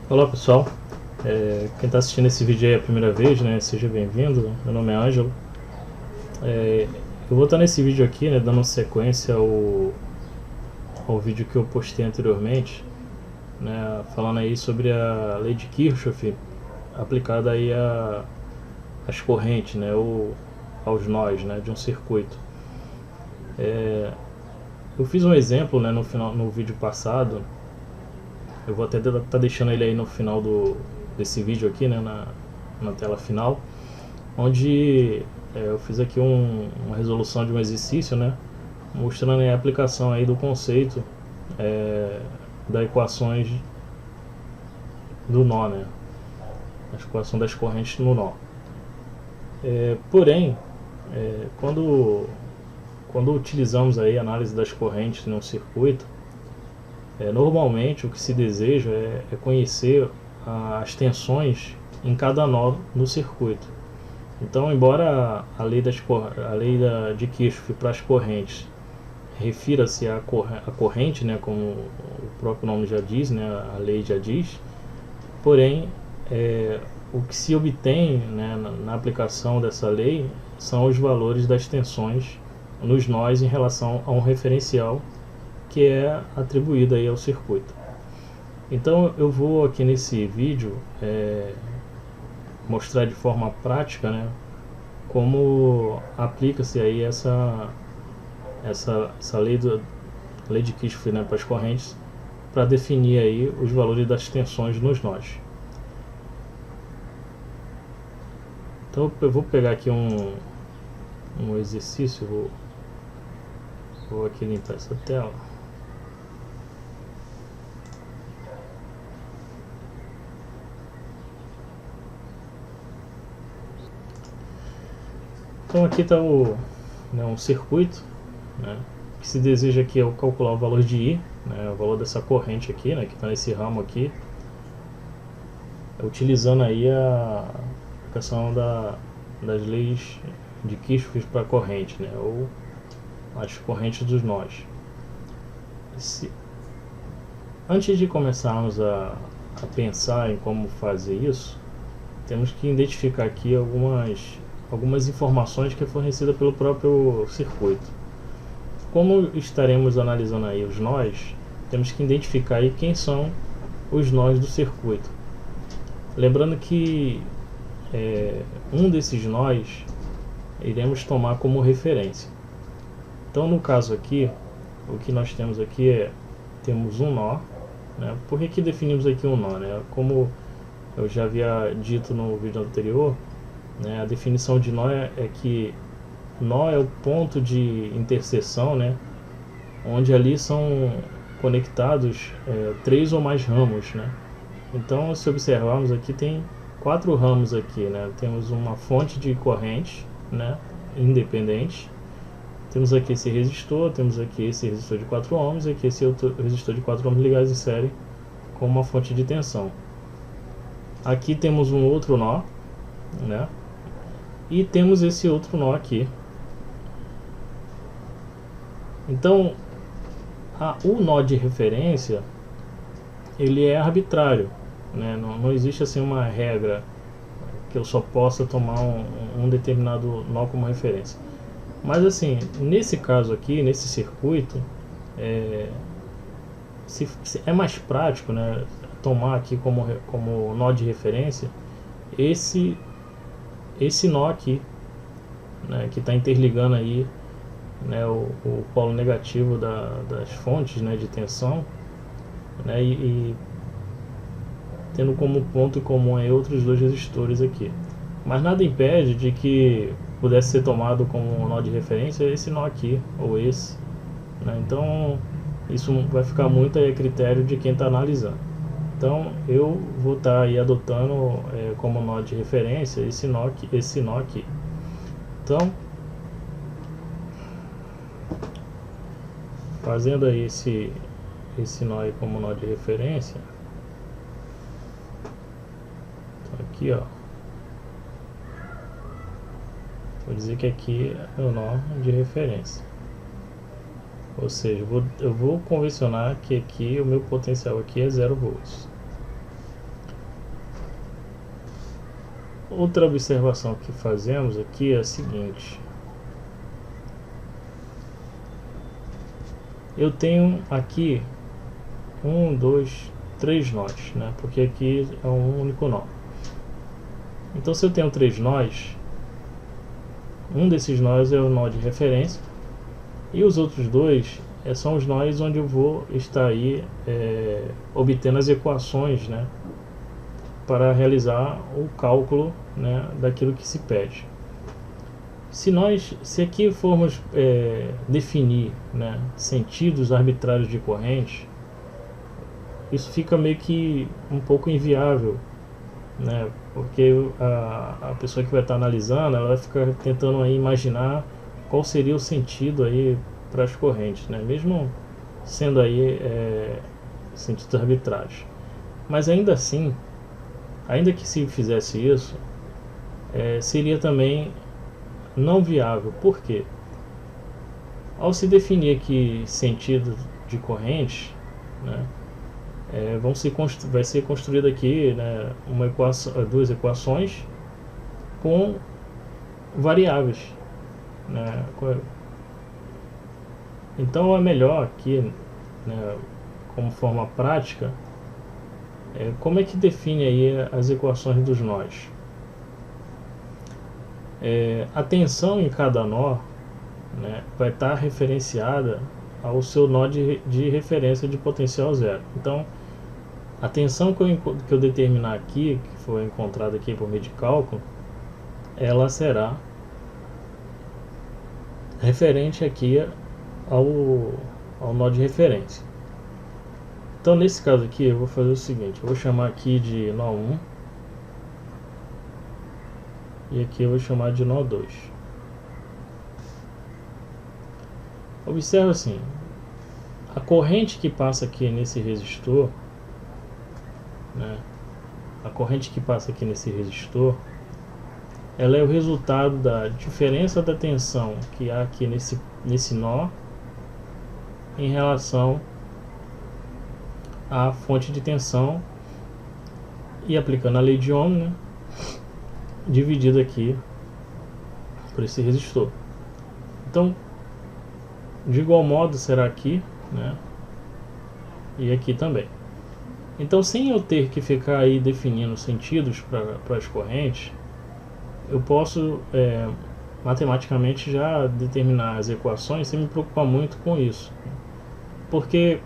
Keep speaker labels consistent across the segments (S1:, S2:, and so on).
S1: Olá pessoal, quem está assistindo esse vídeo aí é a primeira vez, né? Seja bem-vindo. Meu nome é Ângelo. Eu vou estar nesse vídeo aqui, né, dando sequência ao vídeo que eu postei anteriormente, né, falando aí sobre a lei de Kirchhoff aplicada aí às correntes, né, ou aos nós, né, de um circuito. Eu fiz um exemplo, né, no vídeo passado. Eu vou até estar deixando ele aí no final desse vídeo aqui, né, na tela final, onde eu fiz aqui uma resolução de um exercício, né, mostrando a aplicação aí do conceito das equações do nó, né, a equação das correntes no nó. Porém, quando utilizamos aí a análise das correntes num circuito, normalmente o que se deseja é conhecer as tensões em cada nó no circuito. Então, embora a lei de Kirchhoff para as correntes refira-se à corrente, né, como o próprio nome já diz, né, a lei já diz, porém, o que se obtém, né, na aplicação dessa lei são os valores das tensões nos nós em relação a um referencial que é atribuído aí ao circuito. Então eu vou aqui nesse vídeo mostrar de forma prática, né, como aplica-se aí essa lei de Kirchhoff, né, para as correntes, para definir aí os valores das tensões nos nós. Então eu vou pegar aqui um exercício, vou aqui limpar essa tela. Então aqui está um circuito, né, que se deseja aqui calcular o valor de I, né, o valor dessa corrente aqui, né, que está nesse ramo aqui, utilizando aí a aplicação das leis de Kirchhoff para a corrente, né, ou as correntes dos nós. Antes de começarmos a pensar em como fazer isso, temos que identificar aqui algumas informações que é fornecida pelo próprio circuito. Como estaremos analisando aí os nós, temos que identificar aí quem são os nós do circuito. Lembrando que um desses nós iremos tomar como referência. Então no caso aqui, o que nós temos aqui temos um nó, né? Por que definimos aqui um nó, né? Como eu já havia dito no vídeo anterior, né, a definição de nó é que nó é o ponto de interseção, né, onde ali são conectados três ou mais ramos, né? Então, se observarmos aqui, tem 4 ramos aqui, né? Temos uma fonte de corrente, né, independente. Temos aqui esse resistor, temos aqui esse resistor de 4 ohms e aqui esse outro resistor de 4 ohms ligados em série com uma fonte de tensão. Aqui temos um outro nó, né? E temos esse outro nó aqui. Então, o nó de referência, ele é arbitrário, né? Não existe assim uma regra que eu só possa tomar um determinado nó como referência. Mas assim, nesse caso aqui, nesse circuito, se é mais prático, né, tomar aqui como nó de referência esse nó aqui, né, que está interligando aí, né, o polo negativo das fontes, né, de tensão, né, e tendo como ponto em comum aí outros dois resistores aqui. Mas nada impede de que pudesse ser tomado como um nó de referência esse nó aqui, ou esse, né? Então isso vai ficar muito a critério de quem está analisando. Então eu vou estar aí adotando como nó de referência esse nó aqui. Então, fazendo aí esse nó aí como nó de referência, então aqui, ó, vou dizer que aqui é o nó de referência. Ou seja, eu vou convencionar que aqui o meu potencial aqui é 0 volts. Outra observação que fazemos aqui é a seguinte: eu tenho aqui um, dois, três nós, né? Porque aqui é um único nó. Então, se eu tenho três nós, um desses nós é o nó de referência e os outros dois são os nós onde eu vou estar aí obtendo as equações, né, para realizar o cálculo, né, daquilo que se pede. Se aqui formos definir, né, sentidos arbitrários de corrente, isso fica meio que um pouco inviável, né, porque a pessoa que vai estar analisando, ela vai ficar tentando aí imaginar qual seria o sentido aí para as correntes, né, mesmo sendo aí sentidos arbitrários. Mas ainda assim, ainda que se fizesse isso, seria também não viável. Por quê? Ao se definir aqui sentido de corrente, né, vai ser construída aqui, né, duas equações com variáveis, né? Então é melhor aqui, né, como forma prática, como é que define aí as equações dos nós? A tensão em cada nó, né, vai estar referenciada ao seu nó de referência de potencial zero. Então, a tensão que eu determinar aqui, que foi encontrada aqui por meio de cálculo, ela será referente aqui ao nó de referência. Então, nesse caso aqui, eu vou fazer o seguinte: eu vou chamar aqui de nó 1 e aqui eu vou chamar de nó 2. Observa assim, a corrente que passa aqui nesse resistor, né, a corrente que passa aqui nesse resistor, ela é o resultado da diferença da tensão que há aqui nesse nó em relação à fonte de tensão, e aplicando a lei de Ohm, né, dividido aqui por esse resistor. Então, de igual modo será aqui, né, e aqui também. Então, sem eu ter que ficar aí definindo sentidos para as correntes, eu posso matematicamente já determinar as equações sem me preocupar muito com isso, porque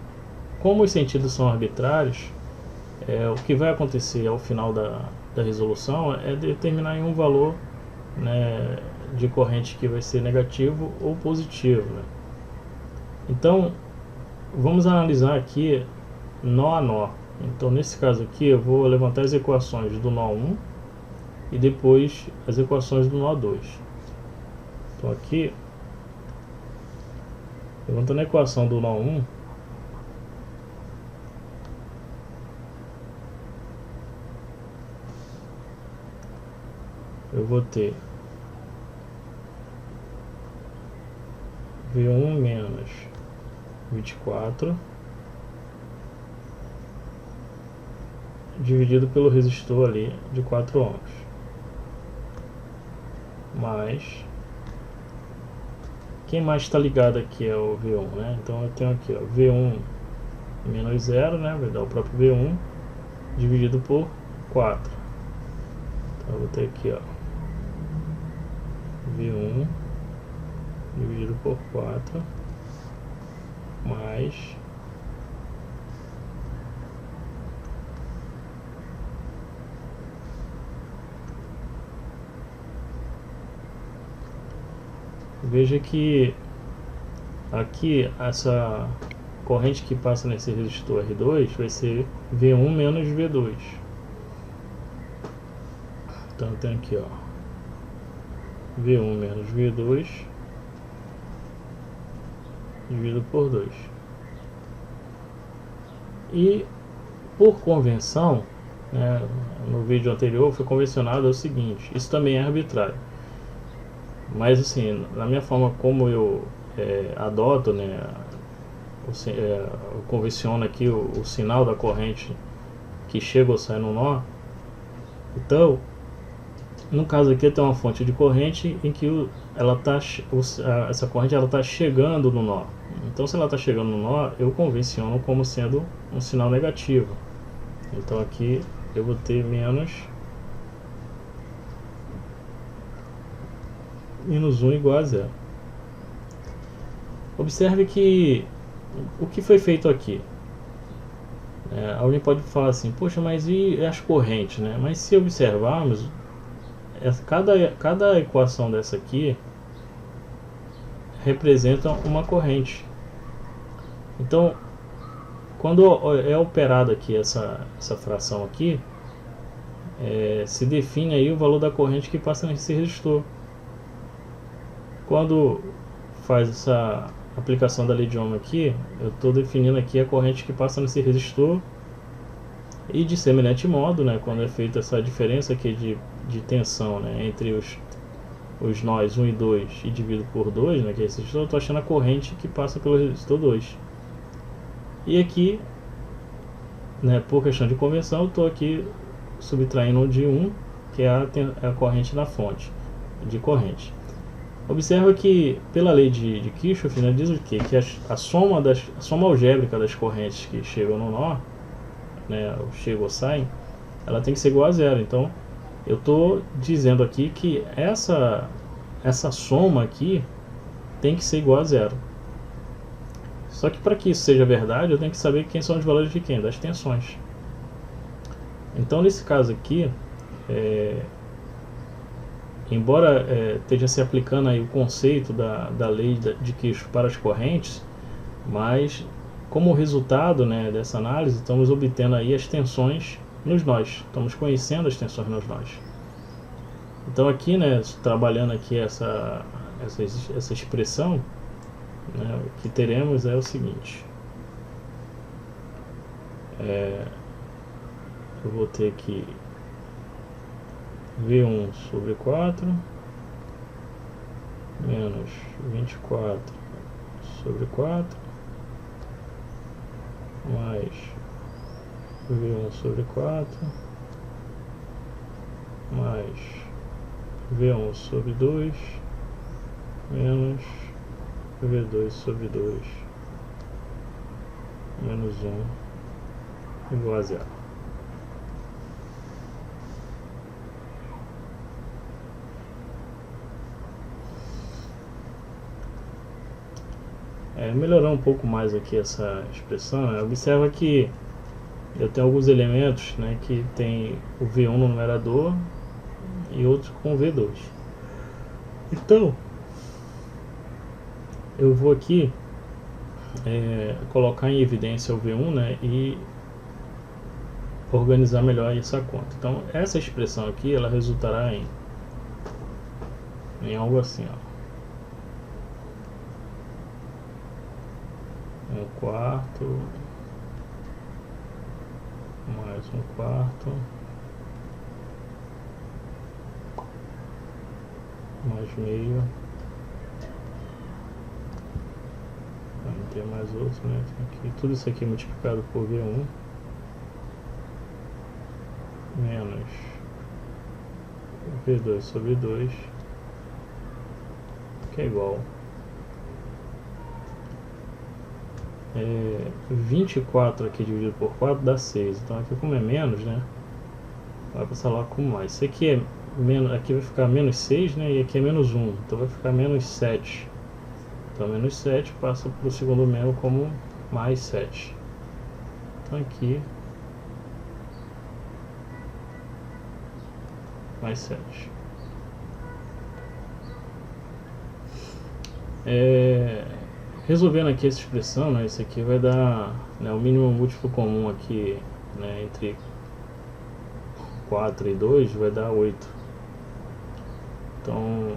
S1: como os sentidos são arbitrários, o que vai acontecer ao final da resolução é determinar em um valor, né, de corrente que vai ser negativo ou positivo, né? Então, vamos analisar aqui nó a nó. Então, nesse caso aqui, eu vou levantar as equações do nó 1 e depois as equações do nó 2. Então, aqui, levantando a equação do nó 1, eu vou ter V1 menos 24 dividido pelo resistor ali de 4 ohms, mais quem mais está ligado aqui é o V1, né? Então eu tenho aqui, ó, V1 menos 0, né? Vai dar o próprio V1 dividido por 4. Então eu vou ter aqui, ó, V1 dividido por 4 mais veja que aqui essa corrente que passa nesse resistor R2 vai ser V1 menos V2. Então eu tenho aqui, ó, V1 menos V2 dividido por 2. E por convenção, né, no vídeo anterior foi convencionado o seguinte: isso também é arbitrário, mas assim, na minha forma como eu adoto, né, eu convenciono aqui o sinal da corrente que chega ou sai no nó. Então, No caso aqui tem uma fonte de corrente em que essa corrente está chegando no nó. Então se ela está chegando no nó, eu convenciono como sendo um sinal negativo. Então aqui eu vou ter menos 1 igual a 0. Observe que o que foi feito aqui. Alguém pode falar assim, poxa, mas e as correntes, né? Mas se observarmos, cada equação dessa aqui representa uma corrente. Então, quando é operada aqui essa fração aqui, se define aí o valor da corrente que passa nesse resistor. Quando faz essa aplicação da lei de Ohm aqui, eu estou definindo aqui a corrente que passa nesse resistor, e de semelhante modo, né, quando é feita essa diferença aqui de tensão, né, entre os nós 1 e 2 e dividido por 2, né, que é esse resistor, eu estou achando a corrente que passa pelo resistor 2. E aqui, né, por questão de conversão, eu estou aqui subtraindo de 1, que é a corrente na fonte de corrente. Observa que, pela lei de Kirchhoff, né, diz o quê? Que a soma algébrica das correntes que chegam no nó, né, ou chegam ou saem, ela tem que ser igual a 0. Então, eu estou dizendo aqui que essa soma aqui tem que ser igual a 0. Só que para que isso seja verdade, eu tenho que saber quem são os valores de quem? Das tensões. Então, nesse caso aqui, embora esteja se aplicando aí o conceito da lei de Kirchhoff para as correntes, mas como resultado, né, dessa análise, estamos obtendo aí as tensões nos nós, estamos conhecendo as tensões nos nós. Então aqui, né, trabalhando aqui essa expressão, né, o que teremos é o seguinte, eu vou ter que V1 sobre 4 menos 24 sobre 4 mais V1 sobre 4 mais V1 sobre 2 menos V2 sobre 2 menos 1 igual a 0. Melhorar um pouco mais aqui essa expressão, né? Observa que eu tenho alguns elementos, né, que tem o V1 no numerador e outros com V2. Então, eu vou aqui colocar em evidência o V1, né, e organizar melhor essa conta. Então, essa expressão aqui, ela resultará em algo assim, ó. 1/4 mais 1/4 mais meio, não tem mais outro, né? Tem aqui, tudo isso aqui multiplicado por V1 menos V2 sobre 2, que é igual 24 aqui dividido por 4 dá 6. Então aqui, como é menos, né, vai passar lá com mais. Isso aqui é menos, aqui vai ficar menos 6, né, e aqui é menos 1, então vai ficar menos 7. Então menos 7 passa para o segundo membro como mais 7. Então aqui mais 7. Resolvendo aqui essa expressão, né, isso aqui vai dar, né, o mínimo múltiplo comum aqui, né, entre 4 e 2 vai dar 8. Então,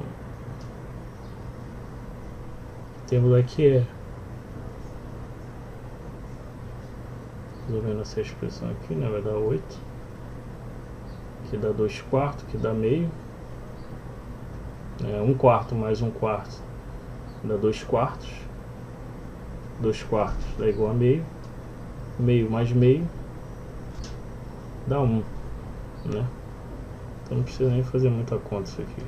S1: temos aqui resolvendo essa expressão aqui, né, vai dar 8. Aqui dá 2/4, que dá meio. 1/4 mais 1/4 dá 2/4. 2/4 dá igual a meio. Meio mais meio dá 1, né? Então não precisa nem fazer muita conta isso aqui.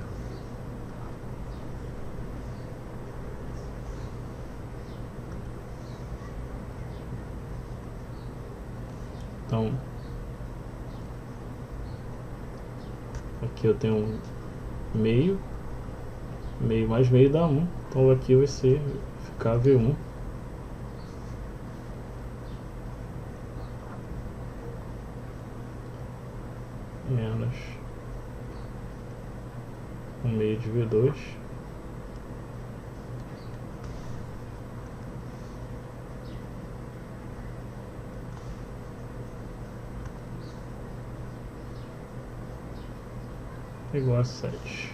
S1: Então aqui eu tenho um meio mais meio dá 1, então aqui vai ficar V1 menos 1 meio de V2 igual a 7.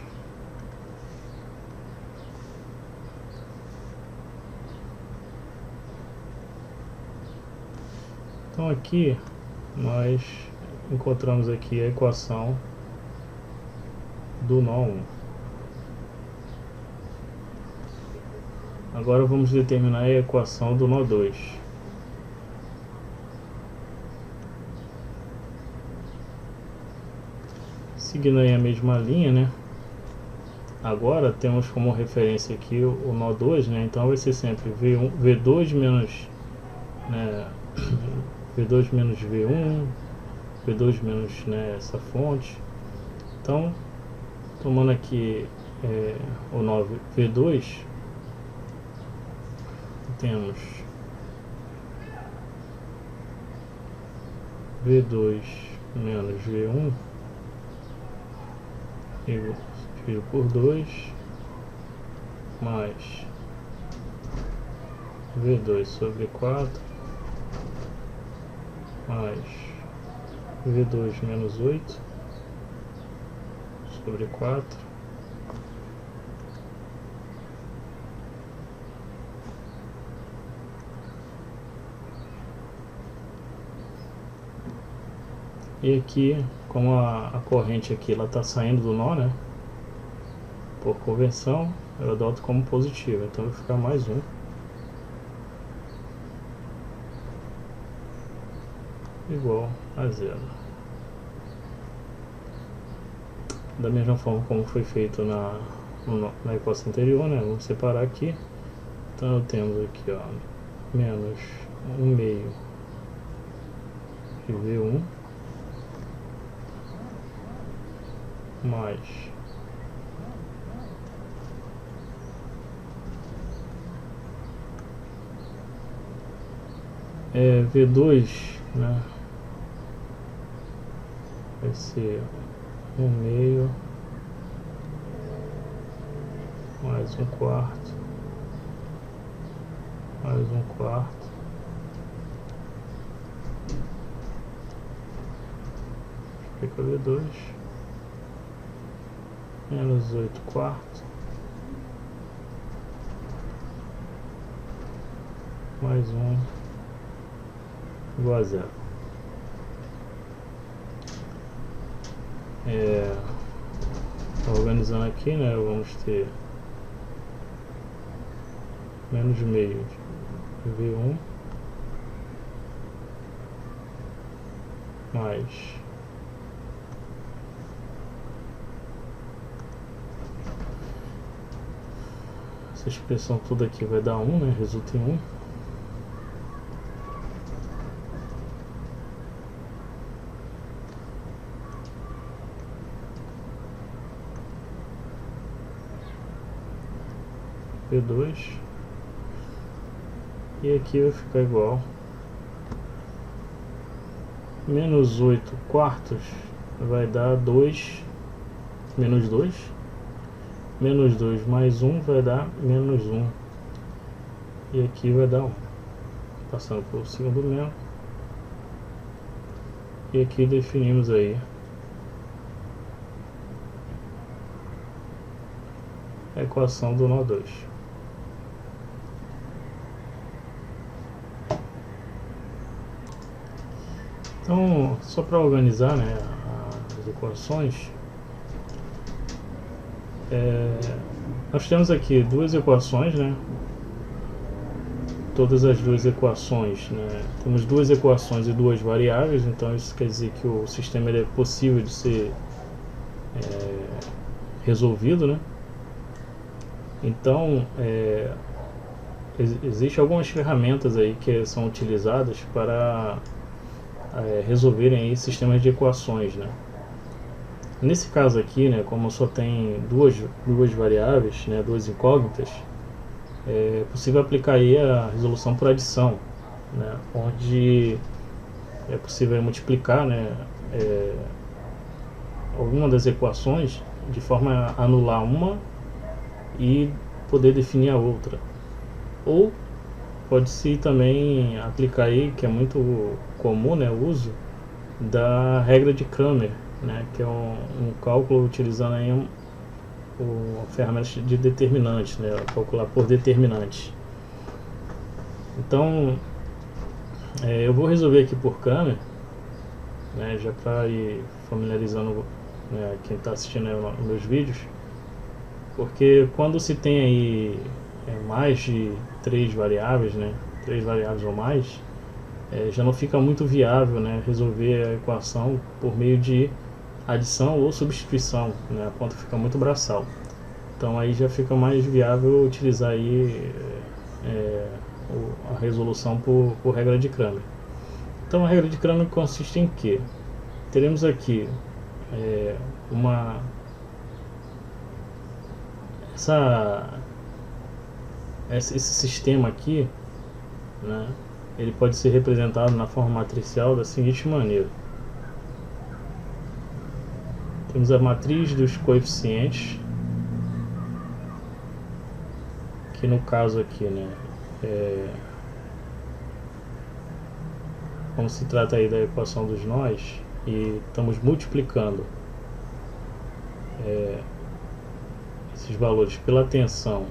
S1: Então aqui nós encontramos aqui a equação do nó 1. Agora vamos determinar a equação do nó 2. Seguindo aí a mesma linha, né? Agora temos como referência aqui o nó 2, né? Então vai ser sempre V2 menos, né, V2 menos V1, V2 menos, né, essa fonte. Então, tomando aqui o nó V2, temos V2 menos V1 dividido por 2 mais V2 sobre 4 mais V2 menos 8 sobre 4 e aqui, como a corrente aqui ela está saindo do nó, né? Por convenção, eu adoto como positivo, então vai ficar mais 1 igual a 0. Da mesma forma como foi feito na equação anterior, né? Vamos separar aqui. Então temos aqui, ó, menos 1 meio de V1 mais V2, né? Vai ser 1 meio mais 1 quarto mais 1 quarto fica V2 menos 8 quartos mais 1 igual a 0. Organizando aqui, né, vamos ter menos meio de V1 mais essa expressão toda aqui vai dar 1, né, resulta em 1. V2 e aqui vai ficar igual menos 8 quartos vai dar 2 menos 2 menos 2 mais 1 vai dar menos 1 e aqui vai dar 1, passando para o segundo membro e aqui definimos aí a equação do nó 2. Então, só para organizar, né, as equações, nós temos aqui duas equações, né? Todas as duas equações, né? Temos duas equações e duas variáveis, então isso quer dizer que o sistema ele é possível de ser resolvido, né? Então, existem algumas ferramentas aí que são utilizadas para resolverem aí sistemas de equações, né? Nesse caso aqui, né, como só tem duas variáveis, né, duas incógnitas, é possível aplicar aí a resolução por adição, né, onde é possível multiplicar, né, alguma das equações de forma a anular uma e poder definir a outra. Ou pode-se também aplicar aí, que é muito comum, né, o uso da regra de Cramer, né, que é um cálculo utilizando aí uma ferramenta de determinantes, né, calcular por determinante. Então, eu vou resolver aqui por Cramer, né, já para ir familiarizando, né, quem está assistindo aí meus vídeos, porque quando se tem aí mais de três variáveis, né, três variáveis ou mais, já não fica muito viável, né, resolver a equação por meio de adição ou substituição, né, a conta fica muito braçal. Então aí já fica mais viável utilizar aí a resolução por regra de Cramer. Então a regra de Cramer consiste em que teremos aqui esse sistema aqui, né, ele pode ser representado na forma matricial da seguinte maneira. Temos a matriz dos coeficientes, que no caso aqui, né, como se trata aí da equação dos nós, e estamos multiplicando esses valores pela tensão,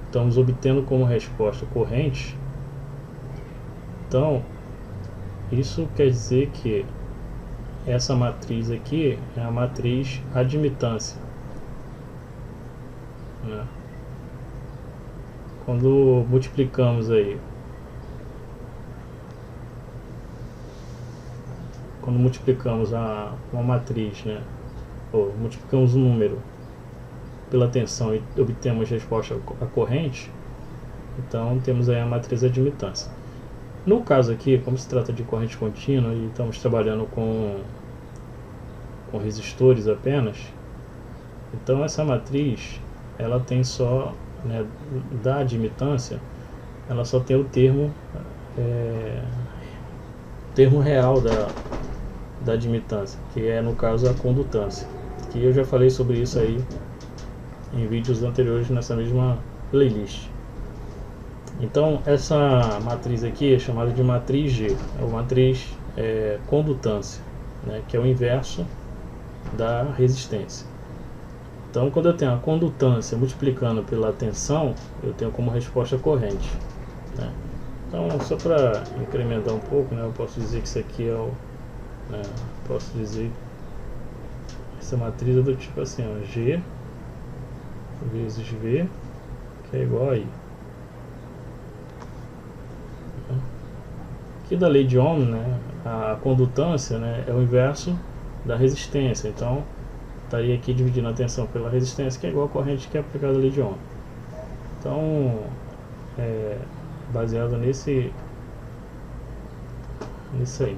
S1: estamos obtendo como resposta corrente. Então, isso quer dizer que essa matriz aqui é a matriz admitância, né? Quando multiplicamos aí, uma matriz, né, ou multiplicamos um número pela tensão e obtemos resposta a corrente, então temos aí a matriz admitância. No caso aqui, como se trata de corrente contínua e estamos trabalhando com resistores apenas, então essa matriz ela tem só, né, da admitância, ela só tem o termo real da admitância, que é no caso a condutância, que eu já falei sobre isso aí em vídeos anteriores nessa mesma playlist. Então essa matriz aqui é chamada de matriz G, é uma matriz condutância, né, que é o inverso da resistência. Então quando eu tenho a condutância multiplicando pela tensão, eu tenho como resposta a corrente, né? Então só para incrementar um pouco, né, eu posso dizer que isso aqui é posso dizer essa matriz é do tipo assim, ó, G vezes V, que é igual a I. Aqui da lei de Ohm, né, a condutância, né, é o inverso da resistência. Então estaria aqui dividindo a tensão pela resistência, que é igual a corrente que é aplicada a lei de Ohm. Então, baseado nisso aí.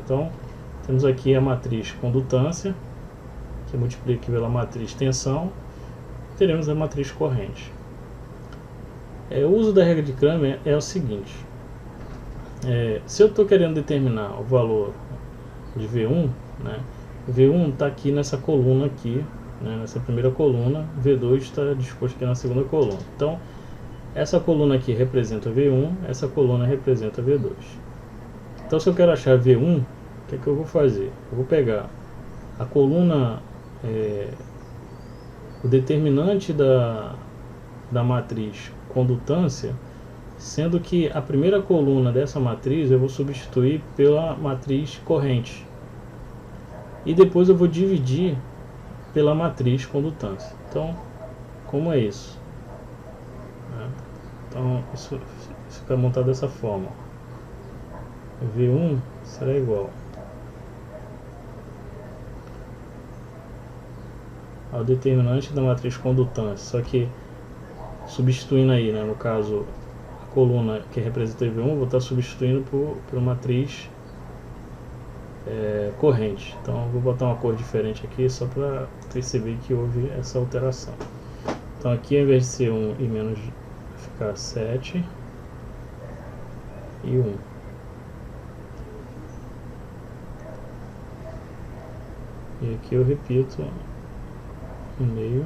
S1: Então temos aqui a matriz condutância, que multiplica pela matriz tensão, teremos a matriz corrente. O uso da regra de Cramer é o seguinte: se eu estou querendo determinar o valor de V1, né, V1 está aqui nessa coluna aqui, né, nessa primeira coluna, V2 está disposto aqui na segunda coluna. Então essa coluna aqui representa V1, essa coluna representa V2. Então se eu quero achar V1, o que é que eu vou fazer? Eu vou pegar a coluna, o determinante da matriz condutância, sendo que a primeira coluna dessa matriz eu vou substituir pela matriz corrente, e depois eu vou dividir pela matriz condutância. Então, como é isso? Então, isso fica montado dessa forma. V1 será igual ao determinante da matriz condutância, só que substituindo aí, né, no caso a coluna que representa V1, vou estar substituindo por matriz corrente. Então vou botar uma cor diferente aqui só para perceber que houve essa alteração. Então aqui, ao invés de ser 1 e menos, vai ficar 7 e 1. E aqui eu repito no meio.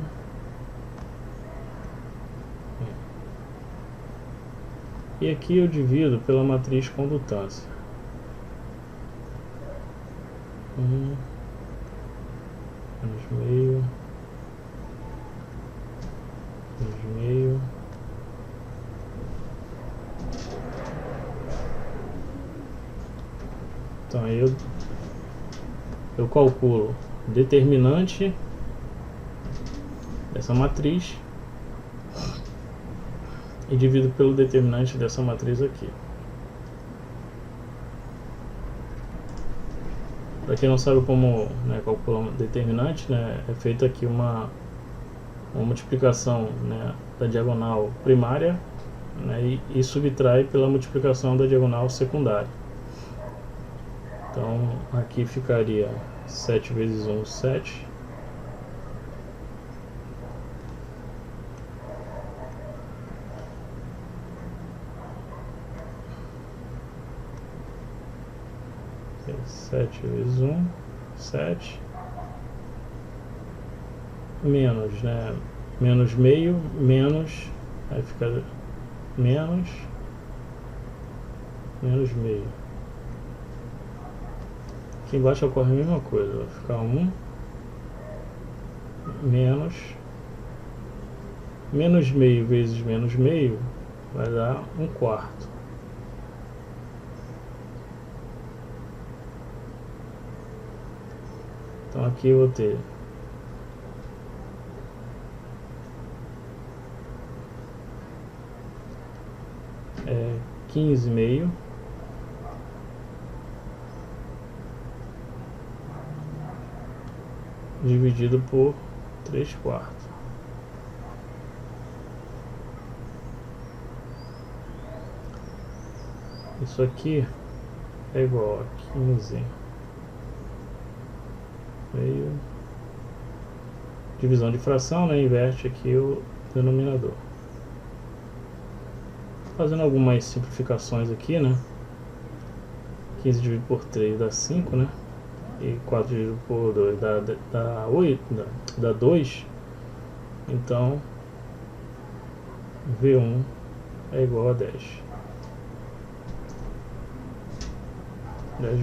S1: E aqui eu divido pela matriz condutância. 1 menos meio, menos meio. Então aí eu calculo o determinante dessa matriz e divido pelo determinante dessa matriz aqui. Para quem não sabe como, né, calcular um determinante, né, é feita aqui uma multiplicação, né, da diagonal primária, né, e subtrai pela multiplicação da diagonal secundária. Então aqui ficaria 7 vezes 1, 7. Sete vezes 1, 7. Menos, né? Menos meio, menos. Aí fica menos meio. Aqui embaixo ocorre a mesma coisa. Vai ficar 1 menos meio vezes menos meio vai dar 1/4. Então aqui eu vou ter 15,5 dividido por 3/4. Isso aqui é igual a 15 meio, divisão de fração, né? Inverte aqui o denominador. Fazendo algumas simplificações aqui, né? 15 dividido por 3 dá 5, né? E 4 dividido por 2 dá 8, dá 2. Então V1 é igual a 10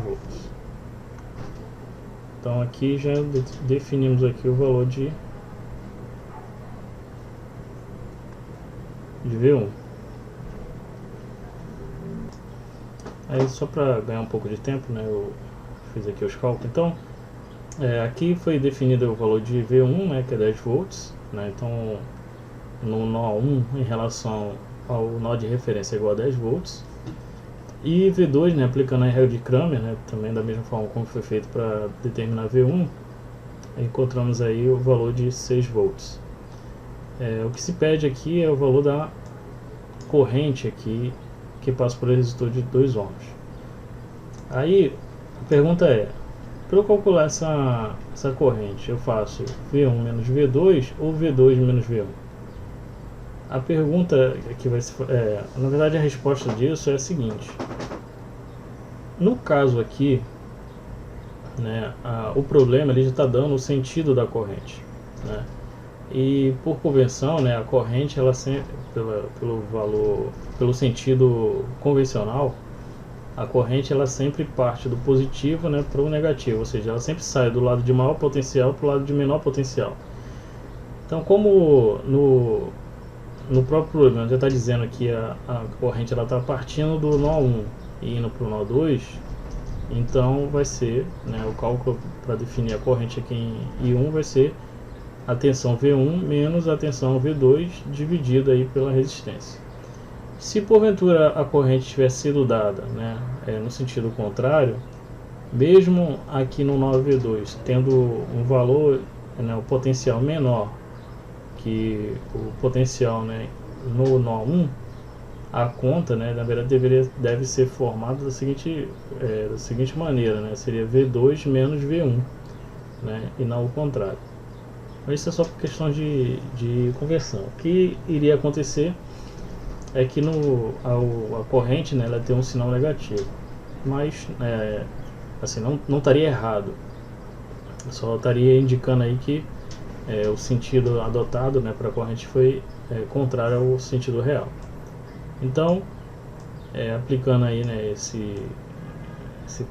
S1: volts. Então aqui já definimos aqui o valor de V1. Aí só para ganhar um pouco de tempo, né, eu fiz aqui os cálculos. Então aqui foi definido o valor de V1, né, que é 10 volts, né, então no nó 1 em relação ao nó de referência é igual a 10 volts. E V2, né, aplicando a regra de Cramer, né, também da mesma forma como foi feito para determinar V1, encontramos aí o valor de 6 volts. O que se pede aqui é o valor da corrente aqui que passa por resistor de 2 ohms. Aí a pergunta é, para eu calcular essa corrente, eu faço V1 menos V2 ou V2 menos V1? A pergunta que vai ser, na verdade a resposta disso é a seguinte: no caso aqui, né, o problema ele já está dando o sentido da corrente, né? E por convenção, né, a corrente ela sempre, pelo sentido convencional, a corrente ela sempre parte do positivo, né, para o negativo, ou seja, ela sempre sai do lado de maior potencial para o lado de menor potencial. Então, como no próprio problema já está dizendo que a corrente ela está partindo do nó 1 e indo para o nó 2, então vai ser, né, o cálculo para definir a corrente aqui em I1 vai ser a tensão V1 menos a tensão V2 dividida aí pela resistência. Se porventura a corrente tivesse sido dada, né, no sentido contrário, mesmo aqui no nó V2 tendo um valor né, o potencial menor que o potencial, né, no nó 1, a conta, né, na verdade deve ser formada da seguinte maneira, né, seria V2 menos V1, né, e não o contrário. Mas isso é só por questão de conversão. O que iria acontecer é que a corrente, né, ela tem um sinal negativo, mas assim, não estaria errado, só estaria indicando aí que o sentido adotado, né, para a corrente foi contrário ao sentido real. Então, aplicando aí, né, esse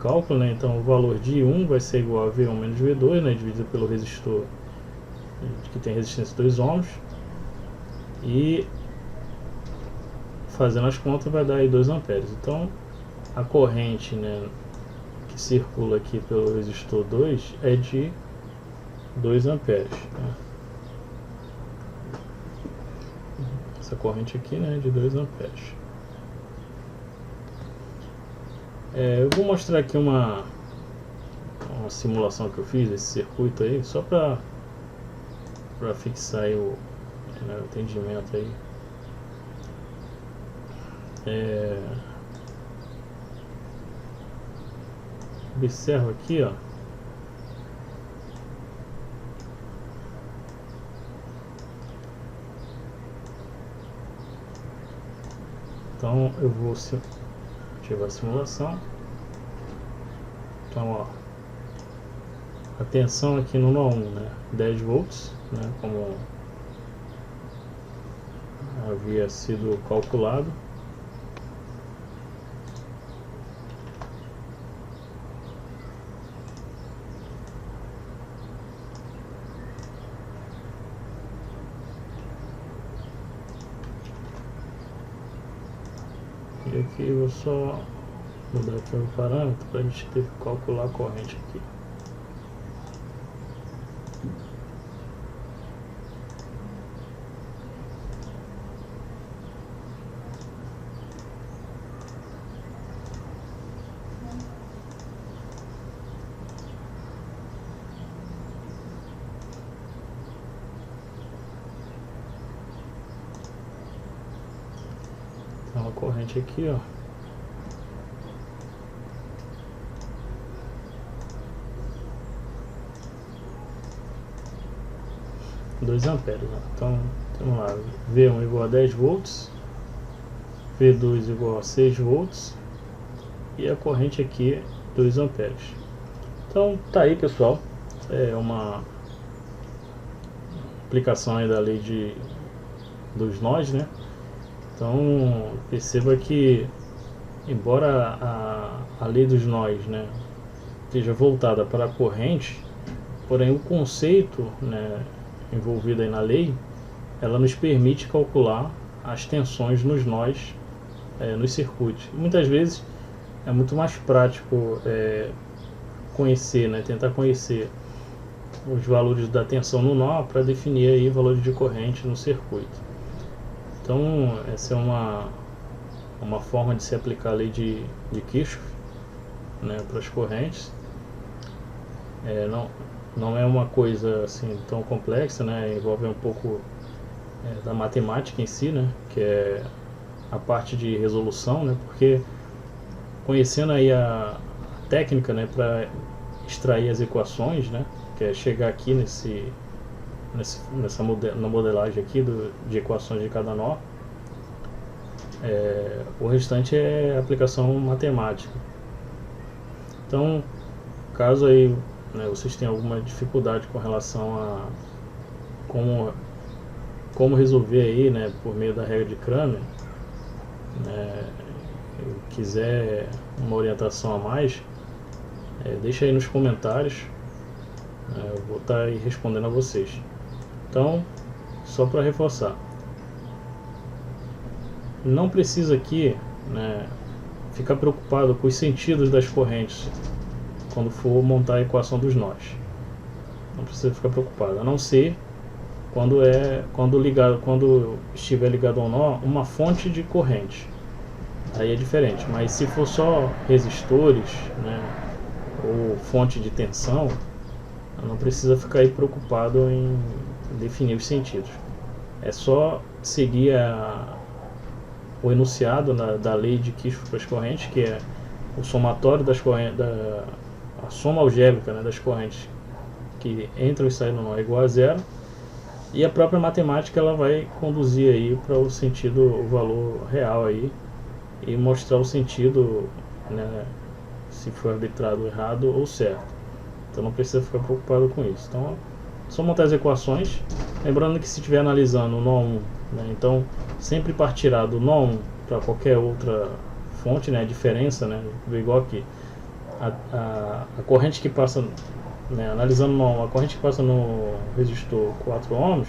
S1: cálculo, né, então o valor de 1 vai ser igual a V1 menos V2, né, dividido pelo resistor que tem resistência 2 ohms, e fazendo as contas vai dar aí 2 amperes. Então a corrente, né, que circula aqui pelo resistor 2 é de 2 amperes, né? Essa corrente aqui, né, de 2 amperes. Eu vou mostrar aqui uma simulação que eu fiz desse circuito aí, só para fixar aí o entendimento aí. Observa aqui, ó. Então eu vou ativar a simulação. Então, ó, a tensão aqui no nó 1, né, 10 volts, né, como havia sido calculado. E aqui eu vou só mudar aqui o parâmetro para a gente ter que calcular a corrente aqui. Então a corrente aqui, ó, dois amperes, né? Então temos lá V1 igual a 10 volts, V2 igual a 6 volts e a corrente aqui é 2 amperes. Então tá aí, pessoal, é uma aplicação aí da lei dos nós, né? Então perceba que, embora a lei dos nós, né, esteja voltada para a corrente, porém o conceito, né, envolvido aí na lei, ela nos permite calcular as tensões nos nós, nos circuitos. E muitas vezes é muito mais prático conhecer, né, tentar conhecer os valores da tensão no nó para definir aí valores de corrente no circuito. Então essa é uma forma de se aplicar a lei de Kirchhoff, né, para as correntes. Não é uma coisa assim tão complexa, né, envolve um pouco da matemática em si, né, que é a parte de resolução, né, porque conhecendo aí a técnica, né, para extrair as equações, né, que é chegar aqui na modelagem aqui de equações de cada nó, o restante é aplicação matemática. Então, caso aí, né, vocês tenham alguma dificuldade com relação a como resolver aí, né, por meio da regra de Kramer, né, quiser uma orientação a mais, deixa aí nos comentários, eu vou estar aí respondendo a vocês. Então, só para reforçar, não precisa aqui, né, ficar preocupado com os sentidos das correntes quando for montar a equação dos nós. Não precisa ficar preocupado, a não ser quando estiver ligado ao nó uma fonte de corrente. Aí é diferente, mas se for só resistores, né, ou fonte de tensão, Não precisa ficar aí preocupado em definir os sentidos. É só seguir o enunciado da lei de Kirchhoff correntes, que é o somatório das correntes, a soma algébrica, né, das correntes que entram e saem no nó é igual a zero, e a própria matemática ela vai conduzir aí para o sentido, o valor real aí, e mostrar o sentido, né, se for arbitrado errado ou certo. Então não precisa ficar preocupado com isso. Então, só montar as equações, lembrando que se estiver analisando o nó 1, né, então sempre partirá do nó 1 para qualquer outra fonte, né, a diferença, né, igual aqui, a corrente que passa, né, analisando nó 1, a corrente que passa no resistor 4 ohms,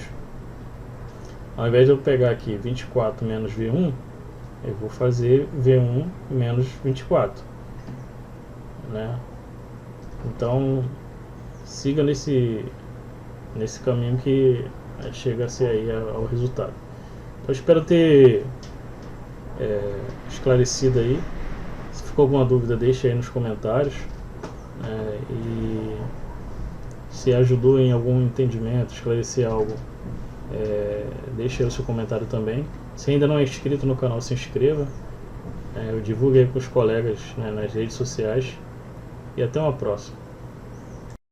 S1: ao invés de eu pegar aqui 24 menos V1, eu vou fazer V1 menos 24, né? Então siga nesse caminho que chega a ser aí ao resultado. Então espero ter esclarecido aí. Se ficou alguma dúvida, deixe aí nos comentários, e se ajudou em algum entendimento, esclarecer algo, deixe aí o seu comentário também. Se ainda não é inscrito no canal, se inscreva. Eu divulgo aí para os colegas, né, nas redes sociais. E até uma próxima.